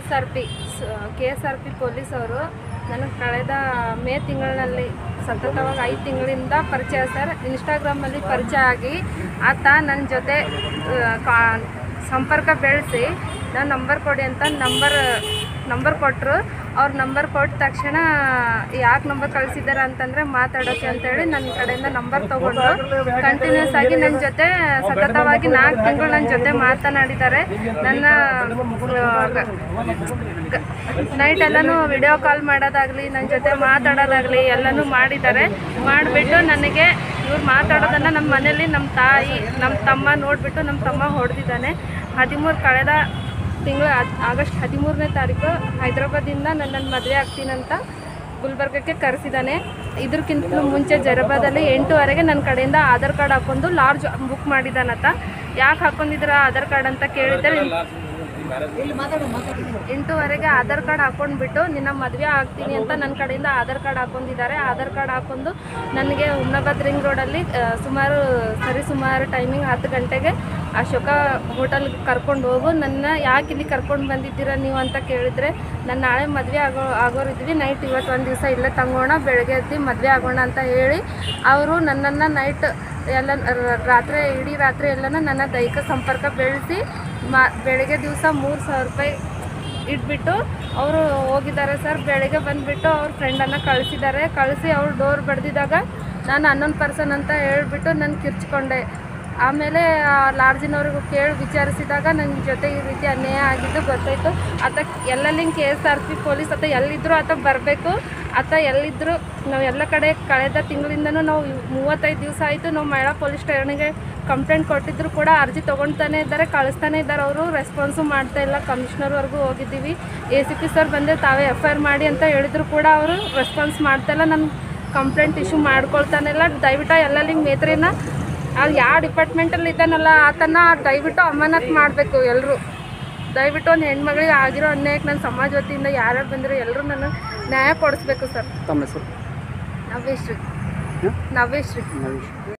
S R P police ಅವರು ನನಗೆ ಕಳೆದ ಮೇ ತಿಂಗಳಿನಲ್ಲಿ ಸತತವಾಗಿ 5 ತಿಂಗಳಿಂದ ಪರಿಚಯ ಸರ್. ಇನ್ಸ್ಟಾಗ್ರಾಮಲ್ಲಿ ಪರಿಚಯ ಆಗಿ ಆತ ನನ್ನ ಜೊತೆ ಸಂಪರ್ಕ ಬೆಳೆಸಿ ನಾನು ನಂಬರ್ ಕೊಡಿ ಅಂತ ನಂಬರ್ ಕೊಟ್ಟರು. ಅವ್ರ ನಂಬರ್ ಕೊಟ್ಟ ತಕ್ಷಣ ಯಾಕೆ ನಂಬರ್ ಕಳಿಸಿದ್ದಾರೆ ಅಂತಂದರೆ ಮಾತಾಡೋಕ್ಕೆ ಅಂತೇಳಿ ನನ್ನ ಕಡೆಯಿಂದ ನಂಬರ್ ತೊಗೊಂಡು ಕಂಟಿನ್ಯೂಸ್ ಆಗಿ ನನ್ನ ಜೊತೆ ಸತತವಾಗಿ 4 ತಿಂಗಳು ನನ್ನ ಜೊತೆ ಮಾತನಾಡಿದ್ದಾರೆ. ನನ್ನ ನೈಟ್ ಎಲ್ಲನೂ ವಿಡಿಯೋ ಕಾಲ್ ಮಾಡೋದಾಗಲಿ ನನ್ನ ಜೊತೆ ಮಾತಾಡೋದಾಗಲಿ ಎಲ್ಲನೂ ಮಾಡಿದ್ದಾರೆ. ಮಾಡಿಬಿಟ್ಟು ನನಗೆ ಇವ್ರು ಮಾತಾಡೋದನ್ನು ನಮ್ಮ ಮನೇಲಿ ನಮ್ಮ ತಾಯಿ ನಮ್ಮ ತಮ್ಮ ನೋಡಿಬಿಟ್ಟು ನಮ್ಮ ತಮ್ಮ ಹೊಡೆದಿದ್ದಾನೆ. ಕಳೆದ ತಿಂಗಳು ಆಗಸ್ಟ್ 13ನೇ ತಾರೀಕು ಹೈದರಾಬಾದಿಂದ ನನ್ನನ್ನು ಮದುವೆ ಆಗ್ತೀನಂತ ಗುಲ್ಬರ್ಗಕ್ಕೆ ಕರೆಸಿದ್ದಾನೆ. ಇದಕ್ಕಿಂತ ಮುಂಚೆ ಜರಬಾದಲ್ಲಿ 8:30ಗೆ ನನ್ನ ಕಡೆಯಿಂದ ಆಧಾರ್ ಕಾರ್ಡ್ ಹಾಕೊಂಡು ಲಾಡ್ಜ್ ಬುಕ್ ಮಾಡಿದ್ದಾನಂತ. ಯಾಕೆ ಹಾಕೊಂಡಿದ್ದೀರ ಆಧಾರ್ ಕಾರ್ಡ್ ಅಂತ ಕೇಳಿದರೆ 8:30ಗೆ ಆಧಾರ್ ಕಾರ್ಡ್ ಹಾಕೊಂಡ್ಬಿಟ್ಟು ನಿನ್ನ ಮದುವೆ ಆಗ್ತೀನಿ ಅಂತ ನನ್ನ ಕಡೆಯಿಂದ ಆಧಾರ್ ಕಾರ್ಡ್ ಹಾಕೊಂಡಿದ್ದಾರೆ. ಆಧಾರ್ ಕಾರ್ಡ್ ಹಾಕೊಂಡು ನನಗೆ ಹುಮ್ನಾಬಾದ್ ರಿಂಗ್ ರೋಡಲ್ಲಿ ಸುಮಾರು ಟೈಮಿಂಗ್ 10 ಗಂಟೆಗೆ ಅಶೋಕ ಹೋಟೆಲ್ಗೆ ಕರ್ಕೊಂಡು ಹೋಗು. ನನ್ನ ಯಾಕೆ ಇಲ್ಲಿ ಕರ್ಕೊಂಡು ಬಂದಿದ್ದೀರಾ ನೀವು ಅಂತ ಕೇಳಿದರೆ ನಾನು ನಾಳೆ ಮದುವೆ ಆಗೋರಿದ್ವಿ, ನೈಟ್ ಇವತ್ತು ಒಂದು ದಿವಸ ಇಲ್ಲೇ ತಂಗೋಣ, ಬೆಳಗ್ಗೆ ಎದ್ದು ಮದುವೆ ಆಗೋಣ ಅಂತ ಹೇಳಿ ಅವರು ನನ್ನನ್ನು ನೈಟ್ ಎಲ್ಲ ಇಡೀ ರಾತ್ರಿ ಎಲ್ಲನೂ ನನ್ನ ದೈಹಿಕ ಸಂಪರ್ಕ ಬೆಳೆಸಿ ಬೆಳಗ್ಗೆ ದಿವಸ 3,000 ರೂಪಾಯಿ ಇಟ್ಬಿಟ್ಟು ಅವರು ಹೋಗಿದ್ದಾರೆ ಸರ್. ಬೆಳಗ್ಗೆ ಬಂದುಬಿಟ್ಟು ಅವ್ರ ಫ್ರೆಂಡನ್ನು ಕಳಿಸಿ ಅವ್ರು ಡೋರ್ ಬಡ್ದಿದ್ದಾಗ ನಾನು ಅನ್ನೊಂದು ಪರ್ಸನ್ ಅಂತ ಹೇಳ್ಬಿಟ್ಟು ನಾನು ಕಿರ್ಚ್ಕೊಂಡೆ. ಆಮೇಲೆ ಲಾಡ್ಜಿನವ್ರಿಗೂ ಕೇಳಿ ವಿಚಾರಿಸಿದಾಗ ನನ್ನ ಜೊತೆ ಈ ರೀತಿ ಅನ್ಯಾಯ ಆಗಿದ್ದು ಗೊತ್ತಾಯಿತು. ಆತ ಎಲ್ಲೆಲ್ಲಿ KSRP ಪೊಲೀಸ್ ಆತ ಎಲ್ಲಿದ್ದರೂ ಆತ ಬರಬೇಕು. ಆತ ಎಲ್ಲಿದ್ದರೂ ನಾವು ಎಲ್ಲ ಕಡೆ ಕಳೆದ ತಿಂಗಳಿಂದನೂ ನಾವು 35 ದಿವಸ ಆಯಿತು ನಾವು ಮಹಿಳಾ ಪೊಲೀಸ್ ಠಾಣೆಗೆ ಕಂಪ್ಲೇಂಟ್ ಕೊಟ್ಟಿದ್ರು ಕೂಡ ಅರ್ಜಿ ತೊಗೊಳ್ತಾನೆ ಇದ್ದಾರೆ, ಕಳಿಸ್ತಾನೆ ಇದ್ದಾರೆ. ಅವರು ರೆಸ್ಪಾನ್ಸು ಮಾಡ್ತಾಯಿಲ್ಲ. ಕಮಿಷ್ನರ್ವರೆಗೂ ಹೋಗಿದ್ದೀವಿ, ACP ಸರ್ ಬಂದರೆ ತಾವೇ FIR ಮಾಡಿ ಅಂತ ಹೇಳಿದ್ರು ಕೂಡ ಅವರು ರೆಸ್ಪಾನ್ಸ್ ಮಾಡ್ತಾಯಿಲ್ಲ. ನಾನು ಕಂಪ್ಲೇಂಟ್ ಇಶ್ಯೂ ಮಾಡ್ಕೊಳ್ತಾನೆ ಇಲ್ಲ. ದಯವಿಟ್ಟು ಎಲ್ಲೆಲ್ಲಿ ಮೇತ್ರಿನ ಅದು ಯಾವ ಡಿಪಾರ್ಟ್ಮೆಂಟಲ್ಲಿ ಇದ್ದಾನಲ್ಲ ಆತನ ದಯವಿಟ್ಟು ಅಮಾನತ್ ಮಾಡಬೇಕು. ಎಲ್ಲರೂ ದಯವಿಟ್ಟು ಒಂದು ಹೆಣ್ಮಗಳಿಗೆ ಆಗಿರೋ ಅನ್ಯಾಯಕ್ಕೆ ನನ್ನ ಸಮಾಜ ವತಿಯಿಂದ ಯಾರ್ಯಾರು ಬಂದಿರೋ ಎಲ್ಲರೂ ನನ್ನ ನ್ಯಾಯ ಕೊಡಿಸ್ಬೇಕು ಸರ್. ತಮ್ಮ ಹೆಸರು? ನವ್ಯಶ್ರೀ.